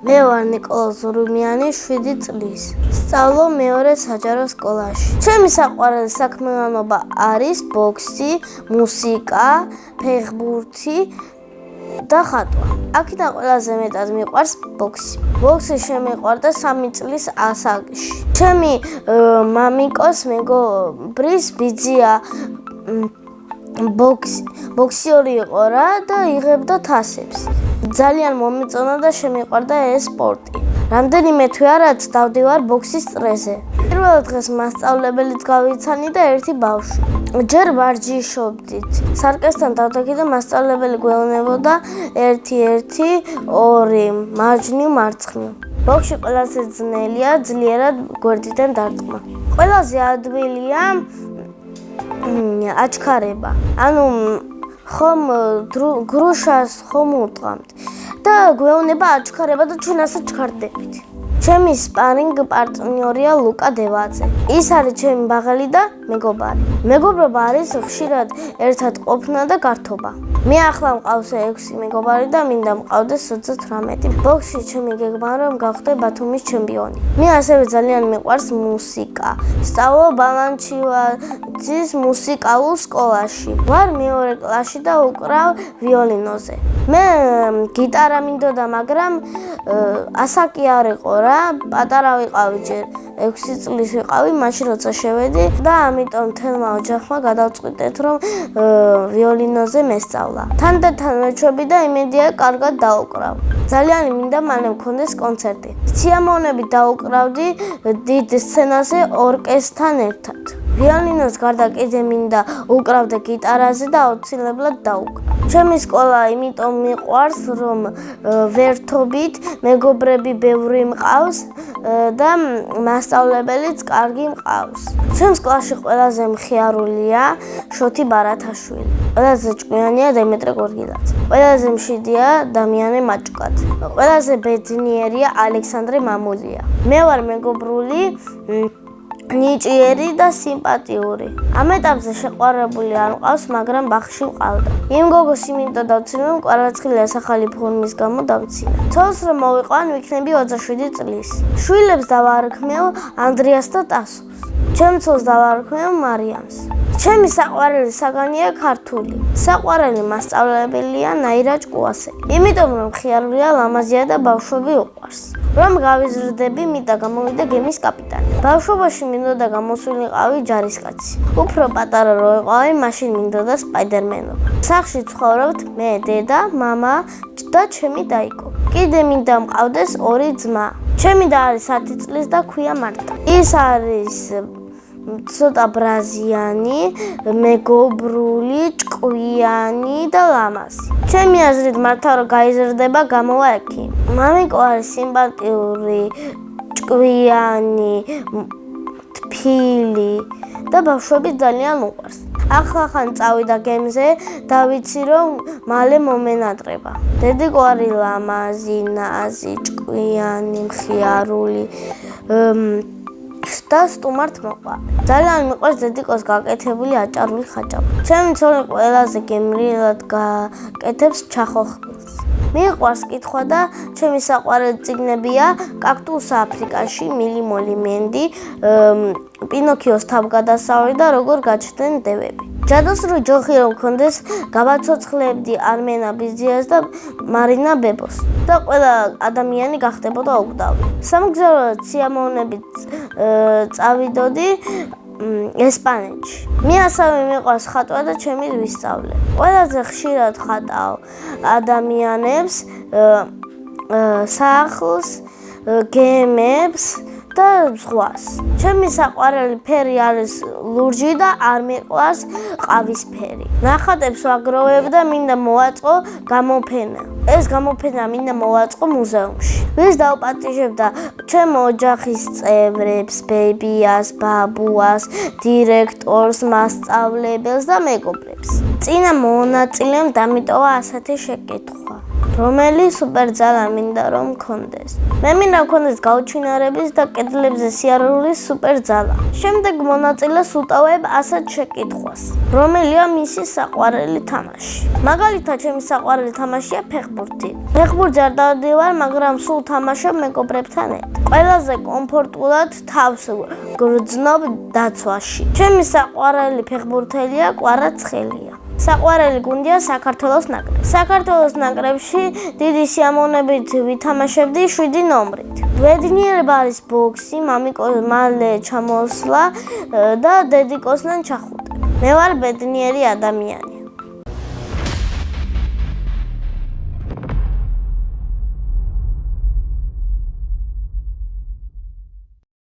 მე ვარ ნიკოლოზ ზურუმიანი, 7 წლის. სწავლობ მეორე საჯარო სკოლაში. ჩემი საყვარელი საქმიანობა არის ბოქსი, მუსიკა, ფეხბურთი და ხატვა. აქედან ყველაზე მეტად მიყვარს ბოქსი. ბოქსი შემიყვარდა 3 წლის ასაკში. ჩემი მამიკოს მეგობრის ბიძია ბოქსიორი იყო რა და იღებდა თასებს. ძალიან მომეწონა და შემიყვარდა ეს სპორტი. რამდენიმე თვე არაც დავდივარ ბოქსის წრეზე. პირველ დღეს მასწავლებელით გავიცანი და ერთი ბავშვი. ჯერ ვარჯიშობდით. სარკესთან დავდექი და მასწავლებელი გვეუბნებოდა 1-1-2 მარჯვნივ მარცხნივ. ბოქსში ყველაზე ძნელია ძლიერად გვერდიდან დარტყმა. ყველაზე ადვილია აჩქარება. ანუ ხომ გრუშას ხომ ურტყამთ და გვეუბნება აჩქარება და ჩვენ ასე ჩქარდებით. ჩემი სპარინგ პარტნიორია ლუკა დევაძე. ის არის ჩემი ბაღელი და მეგობარი. მეგობრობა არის ხშირად ერთად ყოფნა და გართობა. მე ახლა მყავს 6 მეგობარი და მინდა მყავდეს 38. ბოქსში ჩემი გეგმაა რომ გავხდე ბათუმის ჩემპიონი. მე ასევე ძალიან მიყვარს მუსიკა. სწავლობ ბალანჩივაძის მუსიკალურ სკოლაში. ვარ მეორე კლასში და უკრავ ვიოლინოზე. მე გიტარა მინდოდა, მაგრამ ასაკი არ იყო რა. პატარა ვიყავი ჯერ 6 წლის ვიყავი, მაშინ როცა შევედი და ამიტომ თელმა ოჯახმა გადავწყვიტეთ რომ ვიოლინოზე მესწავლა. თანდათან მეჩვევი და იმედია კარგად დაუკრავ. ძალიან მინდა მალე მქონდეს კონცერტი. სიამოვნებით დაუკრავდი დიდ სცენაზე ორკესტრთან ერთად. ვიოლინოს გარდა კიდე მინდა უკრავდე გიტარაზე და აუცილებლად დაუკრავ. ჩემი სკოლა იმიტომ მიყვარს, რომ ვერთობით მეგობრები ბევრი მყავს და მასწავლებელიც კარგი მყავს. ჩემს კლასში ყველაზე მხიარულია შოთი ბარათაშვილი. ყველაზე ჭკვიანია დიმეტრე გორგილაძე. ყველაზე მშვიდია დამიანე მაჭუკაძე. ყველაზე ბედნიერია ალექსანდრე მამულია. მე ვარ მეგობრული ნიჭიერი და სიმპათიური. ამ ეტაპზე შეყვარებული არ მყავს, მაგრამ ბაღში ვყავდა. იმ გოგოს იმიტომ დავცინა, რომ კვარაცხელიას ახალი ფორმის გამო დავცინა. ცოლს რომ მოვიყვან, ვიქნები 27 წლის. შვილებს დავარქმევ ანდრიას და ტასოს. ჩემ ცოლს დავარქმევ მარიამს. ჩემი საყვარელი საგანია ქართული. საყვარელი მასწავლებელია ნაირა ჭკუასელი. იმიტომ რომ მხიარულია, ლამაზია და ბავშვები უყვარს. რომ გავიზრდები, მინდა გამოვიდე გემის კაპიტანი. ბავშვობაში მინდოდა გამოსულიყავი ჯარისკაცი. უფრო პატარა რო ვიყავი, მაშინ მინდოდა სპაიდერმენობა. სახლში ცხოვრობთ მე, დედა, მამა და ჩემი დაიკო. კიდე მინდა მყავდეს 2 ძმა. ჩემი და არის 10 წლის და ქვია მარტა. ის არის ცოტა ბრაზიანი, მეგობრული, ჭკვიანი და ლამაზი. ჩემი აზრით მართა რომ გაიზრდება, გამოვა ექიმი. მამიკო არის სიმპათიური, ჭკვიანი, თბილი და ბავშვები ძალიან უყვარს. ახლა წავიდა გემზე და ვიცი რომ მალე მომენატრება. დედიკვარი ლამაზი, ნაზი, ჭკვიანი, მხიარული და სტუმართ მოყვარე. ძალიან მიყვარს დედიკოს გაკეთებული აჭარული ხაჭაპური. ჩემი ცოლი ყველაზე გემრიელად გაკეთებს ჩახოხბილს. მიყვარს კითხვა და ჩემი საყვარელი წიგნებია კაქტუსა აფრიკაში, მილი მოლი მენდი, პინოქიოს თავგადასავალი და როგორ გაჩნდნენ დევები. ჯადოსნური ჯოხი რომ მქონდეს, გავაცოცხლებდი არმენა ბიზიას და მარინა ბებოს და ყველა ადამიანი გახდებოდა უგდავი. სამგზავროდ სიამოვნებით წავიდოდი ესპანეთში. მე ასევე მიყვარს ხატვა და ჩემი ვისწავლე. ყველაზე ხშირად ხატავ ადამიანებს, სახლს, გემებს და ზღვას. ჩემი საყვარელი ფერი არის ლურჯი და არ მიყვარს ყავისფერი. ნახატებს ვაგროვებ და მინდა მოვაწყო გამოფენა. ეს გამოფენა მინდა მოვაწყო მუზეუმში. ვის დავპატიჟებდა ჩემ ოჯახის წევრებს, ბებიას, ბაბუას, დირექტორს, მასწავლებელს და მეგობრებს. წინა მონაწილემ დამიტოვა ასეთი შეკითხვა. რომელი სუპერძალა მინდა რომ მქონდეს? მე მინდა მქონდეს გაუჩინარების და კედლებზე სიარულის სუპერძალა. შემდეგ მონაწილეს უტოვებ ასეთ შეკითხვას. რომელია მისი საყვარელი თამაში? მაგალითად, ჩემი საყვარელი თამაშია ფეხბურთი. ფეხბურთზე არ დავდივარ, მაგრამ სულ თამაშობ მეგობრებთან ერთად. ყველაზე კომფორტულად თავს გრძნობ დაცვაში. ჩემი საყვარელი ფეხბურთელია კვარაცხელია. საყვარელი გუნდია საქართველოს ნაკრები. საქართველოს ნაკრებში დიდი სიამოვნებით ვითამაშებდი 7 ნომრით. ბედნიერება არის ბოქსი, მალე ჩამოსვლა და დედიკოსთან ჩახუტება. მე ვარ ბედნიერი ადამიანი.